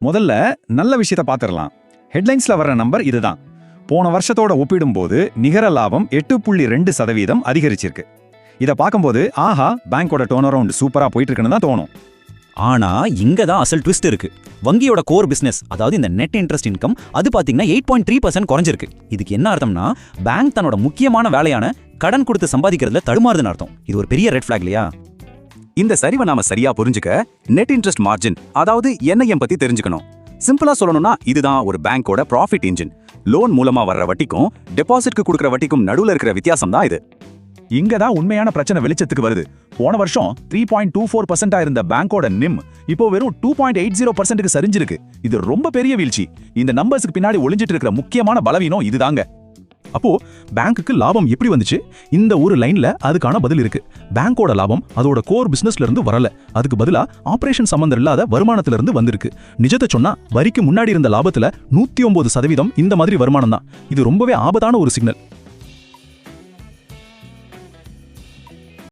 முதல்ல நல்ல விஷயத்தை பார்த்துடலாம். ஹெட்லைன்ஸ்ல வர்ற நம்பர் இதுதான். போன வருஷத்தோட ஒப்பிடும்போது நிகர லாபம் 8.2% அதிகரிச்சிருக்கு. இதை பார்க்கும்போது ஆஹா, பேங்கோட டர்ன் அரவுண்ட் சூப்பரா போயிட்டு இருக்குன்னு தான் தோணும். ஆனா இங்க தான் அசல் ட்விஸ்ட் இருக்கு. வங்கியோட கோர் பிசினஸ், அதாவது இந்த நெட் இன்ட்ரெஸ்ட் இன்கம், அது பாத்தீங்கன்னா 8.3% குறைஞ்சிருக்கு. இதுக்கு என்ன அர்த்தம்னா, பேங்க் தன்னோட முக்கியமான வேலையான கடன் கொடுத்து சம்பாதிக்கிறதுல தடுமாறுதுன்னு அர்த்தம். இது ஒரு பெரிய ரெட் ஃபிளாக் இல்லையா? இந்த சரிவை நாம சரியா புரிஞ்சுக்க நெட் இன்ட்ரெஸ்ட் மார்ஜின், அதாவது என்ஐஎம் பத்தி தெரிஞ்சுக்கணும். சிம்பிளா சொல்லணும்னா இதுதான் ஒரு பேங்கோட ப்ராஃபிட் இன்ஜின். லோன் மூலமா வர்ற வட்டிக்கும் டெபாசிட்க்கு கொடுக்குற வட்டிக்கும் நடுவுல இருக்கிற வித்தியாசம் தான் இது. இங்க தான் உண்மையான பிரச்சனை வெளிச்சத்துக்கு வருது. போன வருஷம் 3.24% இருந்த பேங்கோட நிம் இப்போ வெறும் 2.80%க்கு சரிஞ்சிருக்கு. இது ரொம்ப பெரிய வீழ்ச்சி. இந்த நம்பர்ஸ்க்கு பின்னாடி ஒளிஞ்சிட்டு இருக்கிற முக்கியமான பலவீனம் இதுதாங்க. அப்போ பேங்க்குக்கு லாபம் எப்படி வந்துச்சு? இந்த ஒரு லைன்ல அதுக்கான பதில் இருக்கு. பேங்கோட லாபம் அதோட கோர் பிசினஸ்ல இருந்து வரல, அதுக்கு பதிலா ஆபரேஷன் சம்பந்தம் இல்லாத வருமானத்துல இருந்து வந்திருக்கு. நிஜத்தை சொன்னா வரிக்கு முன்னாடி இருந்த லாபத்துல 109% இந்த மாதிரி வருமானம் தான். இது ரொம்பவே ஆபத்தான ஒரு சிக்னல்.